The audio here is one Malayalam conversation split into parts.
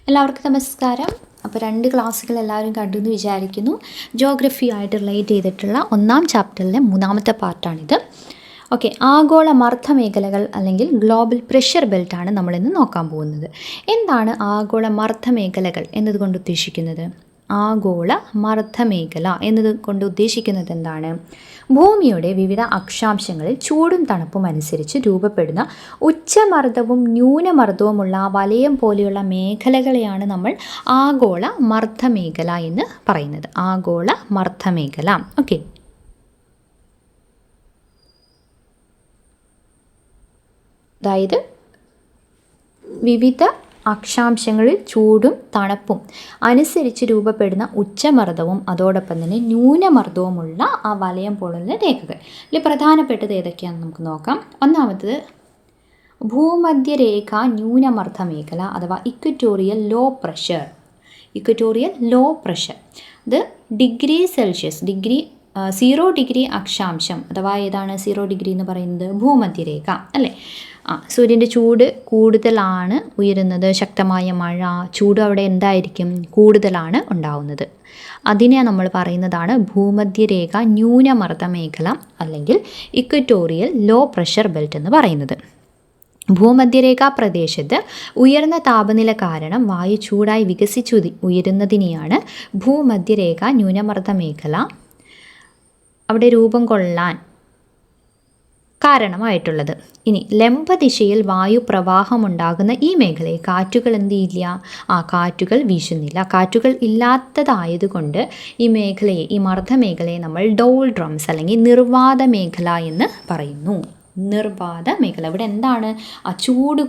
എല്ലാവർക്കും നമസ്കാരം. അപ്പോൾ 2 ക്ലാസ്സുകൾ എല്ലാവരും കണ്ടെന്ന് വിചാരിക്കുന്നു. ജിയോഗ്രഫിയായിട്ട് റിലേറ്റ് ചെയ്തിട്ടുള്ള 1-ാം ചാപ്റ്ററിലെ 3-ാമത്തെ പാർട്ടാണിത്. ഓക്കെ, ആഗോള മർദ്ദ മേഖലകൾ അല്ലെങ്കിൽ ഗ്ലോബൽ പ്രഷർ ബെൽറ്റാണ് നമ്മളിന്ന് നോക്കാൻ പോകുന്നത്. എന്താണ് ആഗോള മർദ്ദ മേഖലകൾ എന്നതുകൊണ്ട് ഉദ്ദേശിക്കുന്നത്? ആഗോള മർദ്ദ മേഖല എന്നതുകൊണ്ട് ഉദ്ദേശിക്കുന്നത് എന്താണ്? ഭൂമിയുടെ വിവിധ അക്ഷാംശങ്ങളിൽ ചൂടും തണുപ്പും അനുസരിച്ച് രൂപപ്പെടുന്ന ഉച്ചമർദ്ദവും ന്യൂനമർദ്ദവുമുള്ള വലയം പോലെയുള്ള മേഖലകളെയാണ് നമ്മൾ ആഗോള മർദ്ദ മേഖല എന്ന് പറയുന്നത്. ആഗോള മർദ്ദ മേഖല. ഓക്കെ, അതായത് വിവിധ അക്ഷാംശങ്ങളിൽ ചൂടും തണുപ്പും അനുസരിച്ച് രൂപപ്പെടുന്ന ഉച്ചമർദ്ദവും അതോടൊപ്പം തന്നെ ന്യൂനമർദ്ദവുമുള്ള ആ വലയം പോലുള്ള രേഖകൾ. ഇതിൽ പ്രധാനപ്പെട്ടത് ഏതൊക്കെയാണെന്ന് നമുക്ക് നോക്കാം. ഒന്നാമത്തത് ഭൂമധ്യരേഖ ന്യൂനമർദ്ദ മേഖല അഥവാ equatorial low pressure. Equatorial low pressure ഇത് ഡിഗ്രി സെൽഷ്യസ് 0 ഡിഗ്രി അക്ഷാംശം അഥവാ ഏതാണ് 0 ഡിഗ്രി എന്ന് പറയുന്നത്? ഭൂമധ്യരേഖ അല്ലേ. സൂര്യൻ്റെ ചൂട് കൂടുതലാണ് ഉയരുന്നത്, ശക്തമായ മഴ, ചൂട് അവിടെ എന്തായിരിക്കും? കൂടുതലാണ് ഉണ്ടാവുന്നത്. അതിനെ നമ്മൾ പറയുന്നതാണ് ഭൂമധ്യരേഖ ന്യൂനമർദ്ദ മേഖല അല്ലെങ്കിൽ ഇക്വറ്റോറിയൽ ലോ പ്രഷർ ബെൽറ്റ് എന്ന് പറയുന്നത്. ഭൂമധ്യരേഖാ പ്രദേശത്ത് ഉയർന്ന താപനില കാരണം വായു ചൂടായി വികസിച്ചു ഉയരുന്നതിനെയാണ് ഭൂമധ്യരേഖ ന്യൂനമർദ്ദ മേഖല അവിടെ രൂപം കൊള്ളാൻ കാരണമായിട്ടുള്ളത്. ഇനി ലംബദിശയിൽ വായു പ്രവാഹമുണ്ടാകുന്ന ഈ മേഖലയെ കാറ്റുകൾ എന്ത് ചെയ്യില്ല? കാറ്റുകൾ വീശുന്നില്ല. കാറ്റുകൾ ഇല്ലാത്തതായതുകൊണ്ട് ഈ മേഖലയെ, ഈ മർദ്ദ മേഖലയെ നമ്മൾ ഡോൾഡ്രംസ് അല്ലെങ്കിൽ നിർവാത മേഖല എന്ന് പറയുന്നു. നിർവാത മേഖല. ഇവിടെ എന്താണ്? ചൂട്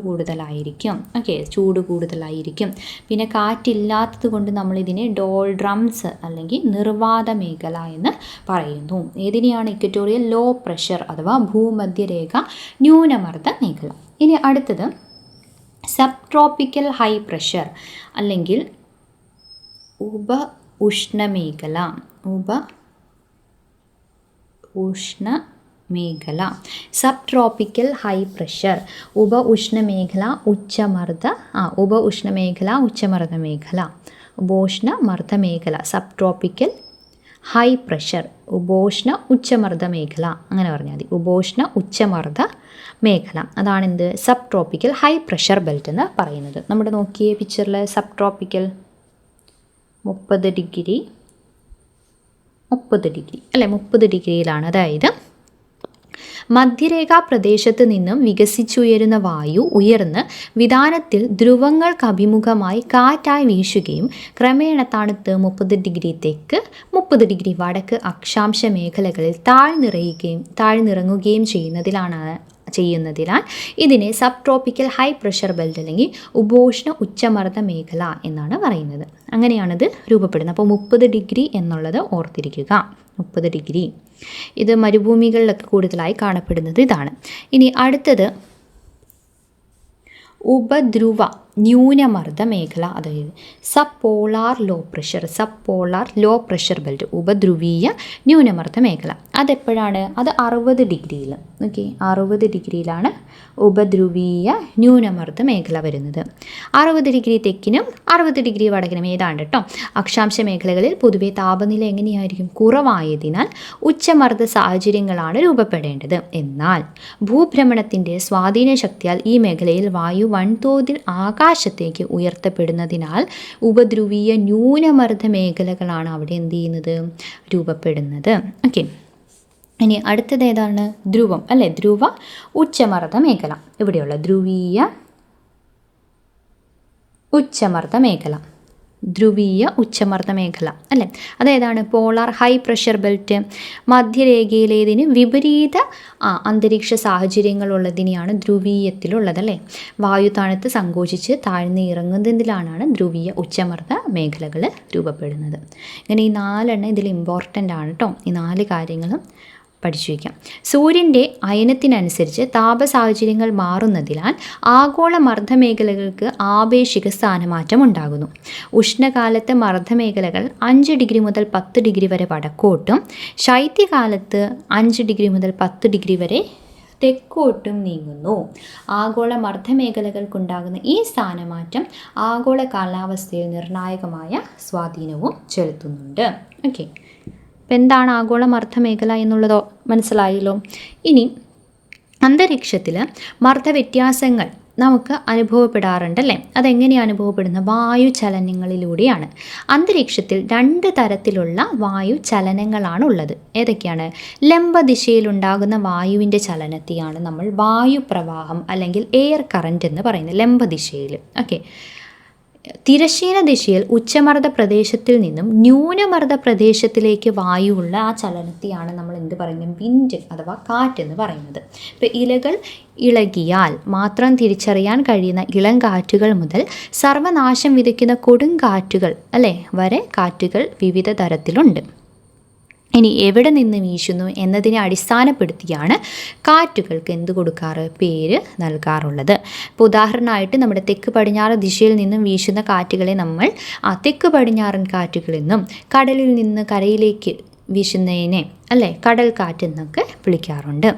കൂടുതലായിരിക്കും. ഓക്കെ, ചൂട് കൂടുതലായിരിക്കും. പിന്നെ കാറ്റില്ലാത്തത് കൊണ്ട് നമ്മളിതിനെ ഡോൾഡ്രംസ് അല്ലെങ്കിൽ നിർവാത മേഖല എന്ന് പറയുന്നു. ഏതിനെയാണ്? ഇക്വറ്റോറിയൽ ലോ പ്രഷർ അഥവാ ഭൂമധ്യരേഖ ന്യൂനമർദ്ദ മേഖല. ഇനി അടുത്തത് സബ് ട്രോപ്പിക്കൽ ഹൈ പ്രഷർ അല്ലെങ്കിൽ ഉപ ഉഷ്ണമേഖല. സബ് ട്രോപ്പിക്കൽ ഹൈ പ്രഷർ, ഉപ ഉഷ്ണമേഖല ഉച്ചമർദ്ദ മേഖല, ഉപോഷ്ണമർദ്ദ മേഖല, സബ് ട്രോപ്പിക്കൽ ഹൈ പ്രഷർ, ഉപോഷ്ണ ഉച്ചമർദ്ദ മേഖല, അങ്ങനെ പറഞ്ഞാൽ മതി. ഉപോഷ്ണ ഉച്ചമർദ്ദ മേഖല, അതാണെന്ത്? Sub tropical high pressure belt എന്ന് പറയുന്നത്. നമ്മുടെ നോക്കിയേ പിക്ചറിൽ സബ് ട്രോപ്പിക്കൽ 30 ഡിഗ്രി അല്ലേ, 30 ഡിഗ്രിയിലാണ്. അതായത് മധ്യരേഖാ പ്രദേശത്ത് നിന്നും വികസിച്ചുയരുന്ന വായു ഉയർന്ന് വിതാനത്തിൽ ധ്രുവങ്ങൾക്ക് അഭിമുഖമായി കാറ്റായി വീശുകയും ക്രമേണ തണുത്ത് 30 ഡിഗ്രി തെക്ക് 30 ഡിഗ്രി വടക്ക് അക്ഷാംശ മേഖലകളിൽ താഴ്ന്നിറങ്ങുകയും ചെയ്യുന്നതിനാൽ ഇതിനെ sub tropical high pressure belt അല്ലെങ്കിൽ ഉപോഷ്ണ ഉച്ചമർദ്ദ മേഖല എന്നാണ് പറയുന്നത്. അങ്ങനെയാണിത് രൂപപ്പെടുന്നത്. അപ്പോൾ 30 ഡിഗ്രി എന്നുള്ളത് ഓർത്തിരിക്കുക. 30 ഡിഗ്രി ഇത് മരുഭൂമികളിലൊക്കെ കൂടുതലായി കാണപ്പെടുന്നത് ഇതാണ്. ഇനി അടുത്തത് ഉപധ്രുവ ന്യൂനമർദ്ദ മേഖല, അതായത് sub polar low pressure belt, ഉപധ്രുവീയ ന്യൂനമർദ്ദ മേഖല. അതെപ്പോഴാണ്? അത് 60 ഡിഗ്രിയിൽ. ഓക്കെ, 60 ഡിഗ്രിയിലാണ് ഉപധ്രുവീയ ന്യൂനമർദ്ദ മേഖല വരുന്നത്. 60 ഡിഗ്രി തെക്കിനും 60 ഡിഗ്രി വടക്കിനും ഏതാണ്ട് കേട്ടോ. അക്ഷാംശ മേഖലകളിൽ പൊതുവെ താപനില എങ്ങനെയായിരിക്കും? കുറവായതിനാൽ ഉച്ചമർദ്ദ സാഹചര്യങ്ങളാണ് രൂപപ്പെടേണ്ടത്. എന്നാൽ ഭൂഭ്രമണത്തിൻ്റെ സ്വാധീന ശക്തിയാൽ ഈ മേഖലയിൽ വായു വൻതോതിൽ ആകാശത്തേക്ക് ഉയർത്തപ്പെടുന്നതിനാൽ ഉപധ്രുവീയ ന്യൂനമർദ്ദ മേഖലകളാണ് അവിടെ എന്ത് ചെയ്യുന്നത്? രൂപപ്പെടുന്നത്. ഓക്കെ, ഇനി അടുത്തത് ഏതാണ്? ധ്രുവം അല്ലേ, ധ്രുവ ഉച്ചമർദ്ദ മേഖല. ഇവിടെയുള്ള ധ്രുവീയ ഉച്ചമർദ്ദ മേഖല അല്ലേ, അതേതാണ്? Polar high pressure belt. മധ്യരേഖയിലേതിന് വിപരീത അന്തരീക്ഷ സാഹചര്യങ്ങളുള്ളതിനെയാണ് ധ്രുവീയത്തിലുള്ളത് അല്ലേ. വായു തണുത്ത് സങ്കോചിച്ച് താഴ്ന്ന് ഇറങ്ങുന്നതിലാണ് ധ്രുവീയ ഉച്ചമർദ്ദ മേഖലകൾ രൂപപ്പെടുന്നത്. ഇങ്ങനെ ഈ 4 എണ്ണം ഇതിൽ ഇമ്പോർട്ടൻ്റ് ആണ് കേട്ടോ. ഈ 4 കാര്യങ്ങളും പഠിച്ചു വയ്ക്കാം. സൂര്യൻ്റെ അയനത്തിനനുസരിച്ച് താപസാഹചര്യങ്ങൾ മാറുന്നതിനാൽ ആഗോള മർദ്ദമേഖലകൾക്ക് ആപേക്ഷിക സ്ഥാനമാറ്റം ഉണ്ടാകുന്നു. ഉഷ്ണകാലത്ത് മർദ്ദമേഖലകൾ 5 ഡിഗ്രി മുതൽ 10 ഡിഗ്രി വരെ വടക്കോട്ടും ശൈത്യകാലത്ത് 5 ഡിഗ്രി മുതൽ 10 ഡിഗ്രി വരെ തെക്കോട്ടും നീങ്ങുന്നു. ആഗോള മർദ്ദമേഖലകൾക്കുണ്ടാകുന്ന ഈ സ്ഥാനമാറ്റം ആഗോള കാലാവസ്ഥയിൽ നിർണായകമായ സ്വാധീനവും ചെലുത്തുന്നുണ്ട്. ഓക്കെ, അപ്പോൾ എന്താണ് ആഗോള മർദ്ദമേഖല എന്നുള്ളതോ മനസ്സിലായല്ലോ. ഇനി അന്തരീക്ഷത്തിൽ മർദ്ദവ്യത്യാസങ്ങൾ നമുക്ക് അനുഭവപ്പെടാറുണ്ടല്ലേ. അതെങ്ങനെയാണ് അനുഭവപ്പെടുന്നത്? വായു ചലനങ്ങളിലൂടെയാണ്. അന്തരീക്ഷത്തിൽ 2 തരത്തിലുള്ള വായു ചലനങ്ങളാണ് ഉള്ളത്. ഏതൊക്കെയാണ്? ലംബദിശയിലുണ്ടാകുന്ന വായുവിൻ്റെ ചലനത്തെയാണ് നമ്മൾ വായുപ്രവാഹം അല്ലെങ്കിൽ എയർ കറൻറ്റ് എന്ന് പറയുന്നത്, ലംബദിശയിൽ. ഓക്കെ, തിരശ്ചീന ദിശയിൽ ഉച്ചമർദ്ദ പ്രദേശത്തിൽ നിന്നും ന്യൂനമർദ്ദ പ്രദേശത്തിലേക്ക് വായുവുള്ള ആ ചലനത്തെയാണ് നമ്മൾ എന്ത് പറയുന്നത്? വിൻഡ് അഥവാ കാറ്റെന്ന് പറയുന്നത്. ഇപ്പോൾ ഇലകൾ ഇളകിയാൽ മാത്രം തിരിച്ചറിയാൻ കഴിയുന്ന ഇളം കാറ്റുകൾ മുതൽ സർവനാശം വിതയ്ക്കുന്ന കൊടുങ്കാറ്റുകൾ അല്ലേ വരെ കാറ്റുകൾ വിവിധ തരത്തിലുണ്ട്. ഇനി എവിടെ നിന്ന് വീശുന്നു എന്നതിനെ അടിസ്ഥാനപ്പെടുത്തിയാണ് കാറ്റുകൾക്ക് എന്ത് കൊടുക്കാറ്? പേര് നൽകാറുള്ളത്. ഇപ്പോൾ ഉദാഹരണമായിട്ട് നമ്മുടെ തെക്ക് പടിഞ്ഞാറ് ദിശയിൽ നിന്നും വീശുന്ന കാറ്റുകളെ നമ്മൾ തെക്ക് പടിഞ്ഞാറൻ കാറ്റുകളെന്നും കടലിൽ നിന്ന് കരയിലേക്ക് വീശുന്നതിനെ അല്ലേ കടൽ കാറ്റെന്നൊക്കെ വിളിക്കാറുണ്ട്.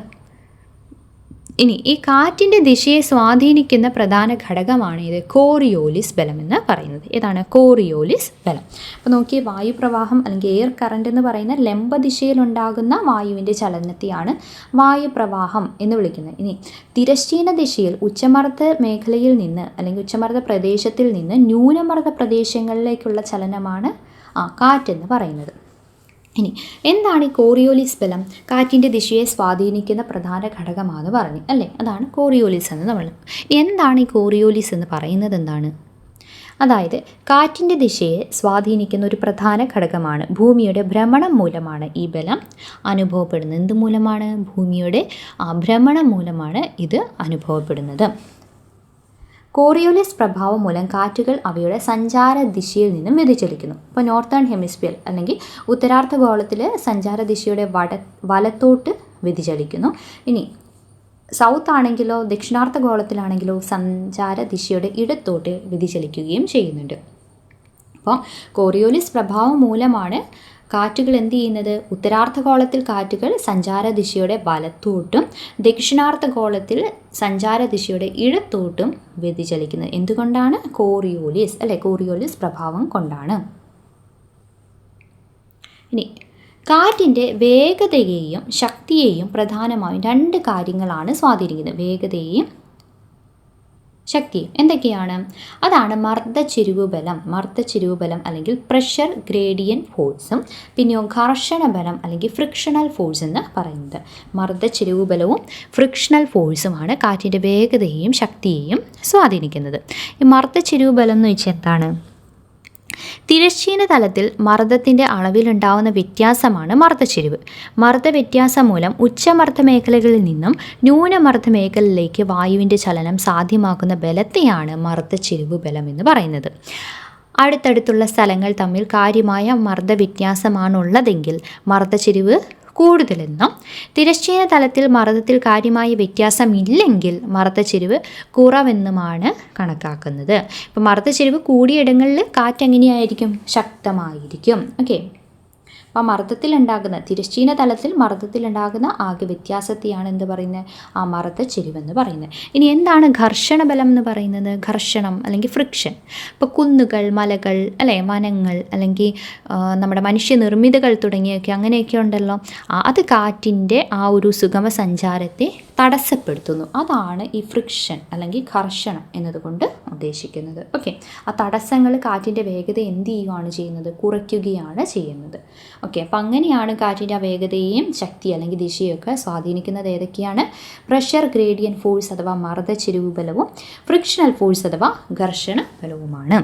ഇനി ഈ കാറ്റിൻ്റെ ദിശയെ സ്വാധീനിക്കുന്ന പ്രധാന ഘടകമാണ് ഇത് കോറിയോലിസ് ബലം എന്ന് പറയുന്നത്. ഏതാണ് കോറിയോലിസ് ബലം? അപ്പോൾ നോക്കിയേ, വായുപ്രവാഹം അല്ലെങ്കിൽ എയർ കറണ്ട് എന്ന് പറയുന്ന ലംബദിശയിലുണ്ടാകുന്ന വായുവിൻ്റെ ചലനത്തെയാണ് വായുപ്രവാഹം എന്ന് വിളിക്കുന്നത്. ഇനി തിരശ്ചീന ദിശയിൽ ഉച്ചമർദ്ദ മേഖലയിൽ നിന്ന് അല്ലെങ്കിൽ ഉച്ചമർദ്ദ പ്രദേശത്തിൽ നിന്ന് ന്യൂനമർദ്ദ പ്രദേശങ്ങളിലേക്കുള്ള ചലനമാണ് കാറ്റെന്ന് പറയുന്നത്. ഇനി എന്താണ് ഈ കോറിയോലിസ് ബലം? കാറ്റിൻ്റെ ദിശയെ സ്വാധീനിക്കുന്ന പ്രധാന ഘടകമാണെന്ന് പറഞ്ഞു അല്ലേ, അതാണ് കോറിയോലിസ് എന്ന് നമ്മൾ. എന്താണ് ഈ കോറിയോലിസ് എന്ന് പറയുന്നത്? എന്താണ്? അതായത് കാറ്റിൻ്റെ ദിശയെ സ്വാധീനിക്കുന്ന ഒരു പ്രധാന ഘടകമാണ്. ഭൂമിയുടെ ഭ്രമണം മൂലമാണ് ഈ ബലം അനുഭവപ്പെടുന്നത്. എന്ത് മൂലമാണ്? ഭൂമിയുടെ ഭ്രമണം മൂലമാണ് ഇത് അനുഭവപ്പെടുന്നത്. കോറിയോലിസ് പ്രഭാവം മൂലം കാറ്റുകൾ അവയുടെ സഞ്ചാര ദിശയിൽ നിന്നും വ്യതിചലിക്കുന്നു. ഇപ്പോൾ നോർത്തേൺ ഹെമിസ്ഫിയർ അല്ലെങ്കിൽ ഉത്തരാർദ്ധഗോളത്തിൽ സഞ്ചാര ദിശയുടെ വലത്തോട്ട് വ്യതിചലിക്കുന്നു. ഇനി സൗത്ത് ആണെങ്കിലോ ദക്ഷിണാർദ്ധഗോളത്തിലാണെങ്കിലോ സഞ്ചാര ദിശയുടെ ഇടത്തോട്ട് വ്യതിചലിക്കുകയും ചെയ്യുന്നുണ്ട്. അപ്പോൾ കോറിയോലിസ് പ്രഭാവം മൂലമാണ് കാറ്റുകൾ എന്ത് ചെയ്യുന്നത്? ഉത്തരാർദ്ധഗോളത്തിൽ കാറ്റുകൾ സഞ്ചാര ദിശയുടെ വലത്തോട്ടും ദക്ഷിണാർദ്ധഗോളത്തിൽ സഞ്ചാര ദിശയുടെ ഇടത്തോട്ടും വ്യതിചലിക്കുന്നത്. എന്തുകൊണ്ടാണ്? കോറിയോലിസ് അല്ലെ, കോറിയോലിസ് പ്രഭാവം കൊണ്ടാണ്. ഇനി കാറ്റിൻ്റെ വേഗതയെയും ശക്തിയെയും പ്രധാനമായും 2 കാര്യങ്ങളാണ് സ്വാധീനിക്കുന്നത്. വേഗതയെയും ശക്തിയും എന്തൊക്കെയാണ്? അതാണ് മർദ്ദച്ചെരിവ് ബലം അല്ലെങ്കിൽ പ്രഷർ ഗ്രേഡിയൻറ്റ് ഫോഴ്സും പിന്നെയോ ഘർഷണ ബലം അല്ലെങ്കിൽ ഫ്രിക്ഷണൽ ഫോഴ്സ് എന്ന് പറയുന്നത്. മർദ്ദച്ചെരിവ് ബലവും ഫ്രിക്ഷണൽ ഫോഴ്സുമാണ് കാറ്റിൻ്റെ വേഗതയെയും ശക്തിയെയും സ്വാധീനിക്കുന്നത്. ഈ മർദ്ദച്ചെരിവ് ബലം എന്ന് വെച്ചാൽ എന്താണ്? തിരശ്ചീന തലത്തിൽ മർദ്ദത്തിൻ്റെ അളവിലുണ്ടാവുന്ന വ്യത്യാസമാണ് മർദ്ദച്ചെരിവ്. മർദ്ദ വ്യത്യാസം മൂലം ഉച്ചമർദ്ദ മേഖലകളിൽ നിന്നും ന്യൂനമർദ്ദ മേഖലയിലേക്ക് വായുവിൻ്റെ ചലനം സാധ്യമാക്കുന്ന ബലത്തെയാണ് മർദ്ദച്ചെരിവ് ബലം എന്ന് പറയുന്നത്. അടുത്തടുത്തുള്ള സ്ഥലങ്ങൾ തമ്മിൽ കാര്യമായ മർദ്ദ വ്യത്യാസമാണുള്ളതെങ്കിൽ മർദ്ദച്ചെരിവ് കൂടുതലെന്നും തിരശ്ചീന തലത്തിൽ മർദ്ദത്തിൽ കാര്യമായ വ്യത്യാസമില്ലെങ്കിൽ മർദ്ദച്ചെരിവ് കുറവെന്നുമാണ് കണക്കാക്കുന്നത്. ഇപ്പോൾ മർദ്ദച്ചെരിവ് കൂടിയിടങ്ങളിൽ കാറ്റ് എങ്ങനെയായിരിക്കും? ശക്തമായിരിക്കും. ഓക്കെ, അപ്പോൾ മർദ്ദത്തിലുണ്ടാകുന്ന തിരശ്ചീന തലത്തിൽ മർദ്ദത്തിലുണ്ടാകുന്ന ആകെ വ്യത്യാസത്തെയാണ് എന്ത് പറയുന്നത്? മർദ്ദച്ചെരിവെന്ന് പറയുന്നത്. ഇനി എന്താണ് ഘർഷണ ബലം എന്ന് പറയുന്നത്? ഘർഷണം അല്ലെങ്കിൽ ഫ്രിക്ഷൻ. ഇപ്പോൾ കുന്നുകൾ, മലകൾ അല്ലേ, വനങ്ങൾ അല്ലെങ്കിൽ നമ്മുടെ മനുഷ്യനിർമ്മിതികൾ തുടങ്ങിയൊക്കെ അങ്ങനെയൊക്കെ ഉണ്ടല്ലോ, അത് കാറ്റിൻ്റെ ആ ഒരു സുഗമ സഞ്ചാരത്തെ തടസ്സപ്പെടുത്തുന്നു. അതാണ് ഈ ഫ്രിക്ഷൻ അല്ലെങ്കിൽ ഘർഷണം എന്നതുകൊണ്ട് ഉദ്ദേശിക്കുന്നത്. ഓക്കെ, ആ തടസ്സങ്ങൾ കാറ്റിൻ്റെ വേഗത എന്ത് ചെയ്യുകയാണ് ചെയ്യുന്നത്? കുറയ്ക്കുകയാണ് ചെയ്യുന്നത്. ഓക്കെ, അപ്പം അങ്ങനെയാണ് കാറ്റിൻ്റെ ആ വേഗതയെയും ശക്തി അല്ലെങ്കിൽ ദിശയൊക്കെ സ്വാധീനിക്കുന്നത്. ഏതൊക്കെയാണ്? പ്രഷർ ഗ്രേഡിയൻറ്റ് ഫോഴ്സ് അഥവാ മർദ്ദച്ചെരിവ് ബലവും ഫ്രിക്ഷണൽ ഫോഴ്സ് അഥവാ ഘർഷണ ബലവുമാണ്.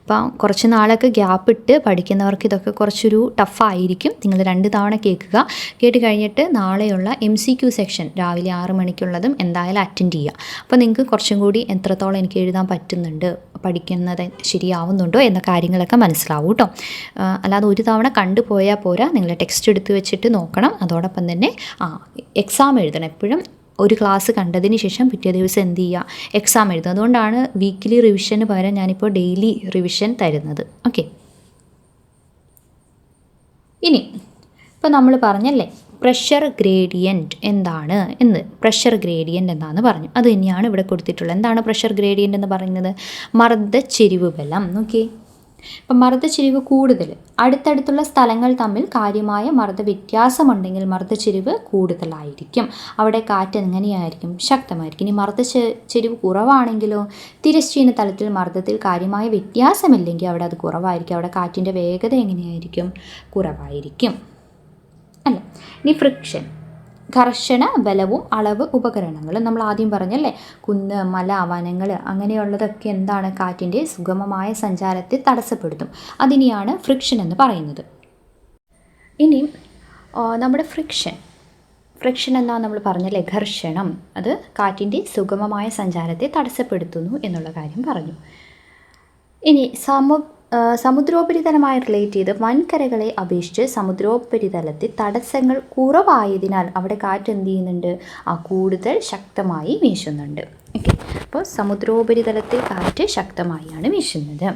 അപ്പം കുറച്ച് നാളൊക്കെ ഗ്യാപ്പ് ഇട്ട് പഠിക്കുന്നവർക്ക് ഇതൊക്കെ കുറച്ചൊരു ടഫായിരിക്കും. നിങ്ങൾ 2 തവണ കേട്ട് കഴിഞ്ഞിട്ട് നാളെയുള്ള MCQ സെക്ഷൻ രാവിലെ 6 മണിക്കുള്ളതും എന്തായാലും അറ്റൻഡ് ചെയ്യുക. അപ്പോൾ നിങ്ങൾക്ക് കുറച്ചും കൂടി എത്രത്തോളം എനിക്ക് എഴുതാൻ പറ്റുന്നുണ്ട്, പഠിക്കുന്നത് ശരിയാവുന്നുണ്ടോ എന്ന കാര്യങ്ങളൊക്കെ മനസ്സിലാവും കേട്ടോ. അല്ലാതെ ഒരു തവണ കണ്ടുപോയാൽ പോരാ, നിങ്ങൾ ടെക്സ്റ്റ് എടുത്ത് വെച്ചിട്ട് നോക്കണം. അതോടൊപ്പം തന്നെ എക്സാം എഴുതണം. എപ്പോഴും ഒരു ക്ലാസ് കണ്ടതിന് ശേഷം പിറ്റേ ദിവസം എന്ത് ചെയ്യുക? എക്സാം എഴുതുക. അതുകൊണ്ടാണ് വീക്കിലി റിവിഷന് പകരം ഞാനിപ്പോൾ ഡെയിലി റിവിഷൻ തരുന്നത്. ഓക്കെ, ഇനി ഇപ്പോൾ നമ്മൾ പറഞ്ഞല്ലേ പ്രഷർ ഗ്രേഡിയൻറ്റ് എന്താണ് എന്ന്. പ്രഷർ ഗ്രേഡിയൻറ്റ് എന്താണെന്ന് പറഞ്ഞു. അത് തന്നെയാണ് ഇവിടെ കൊടുത്തിട്ടുള്ളത്. എന്താണ് പ്രഷർ ഗ്രേഡിയൻറ്റ് എന്ന് പറയുന്നത്? മർദ്ദച്ചെരിവ് ബലം. നോക്കി, ഇപ്പം മർദ്ദച്ചെരിവ് കൂടുതൽ, അടുത്തടുത്തുള്ള സ്ഥലങ്ങൾ തമ്മിൽ കാര്യമായ മർദ്ദ വ്യത്യാസമുണ്ടെങ്കിൽ മർദ്ദച്ചെരിവ് കൂടുതലായിരിക്കും. അവിടെ കാറ്റ് എങ്ങനെയായിരിക്കും? ശക്തമായിരിക്കും. ഇനി മർദ്ദച്ചെരിവ് കുറവാണെങ്കിലോ, തിരശ്ചീന തലത്തിൽ മർദ്ദത്തിൽ കാര്യമായ വ്യത്യാസമില്ലെങ്കിൽ അവിടെ അത് കുറവായിരിക്കും. അവിടെ കാറ്റിൻ്റെ വേഗത എങ്ങനെയായിരിക്കും? കുറവായിരിക്കും അല്ല. ഇനി ഫ്രിക്ഷൻ, ഘർഷണ ബലവും അളവ് ഉപകരണങ്ങളും. നമ്മൾ ആദ്യം പറഞ്ഞല്ലേ, കുന്ന്, മല, വനങ്ങൾ അങ്ങനെയുള്ളതൊക്കെ എന്താണ്? കാറ്റിൻ്റെ സുഗമമായ സഞ്ചാരത്തെ തടസ്സപ്പെടുത്തും. അതിനെയാണ് ഫ്രിക്ഷൻ എന്ന് പറയുന്നത്. ഇനി നമ്മുടെ ഫ്രിക്ഷൻ എന്താണെന്ന് നമ്മൾ പറഞ്ഞല്ലേ, ഘർഷണം. അത് കാറ്റിൻ്റെ സുഗമമായ സഞ്ചാരത്തെ തടസ്സപ്പെടുത്തുന്നു എന്നുള്ള കാര്യം പറഞ്ഞു. ഇനി സമുദ്രോപരിതലമായി റിലേറ്റ് ചെയ്ത് വൻകരകളെ അപേക്ഷിച്ച് സമുദ്രോപരിതലത്തിൽ തടസ്സങ്ങൾ കുറവായതിനാൽ അവിടെ കാറ്റ് എന്ത് ചെയ്യുന്നുണ്ട്? കൂടുതൽ ശക്തമായി വീശുന്നുണ്ട്. ഓക്കെ, അപ്പോൾ സമുദ്രോപരിതലത്തിൽ കാറ്റ് ശക്തമായാണ് വീശുന്നത്.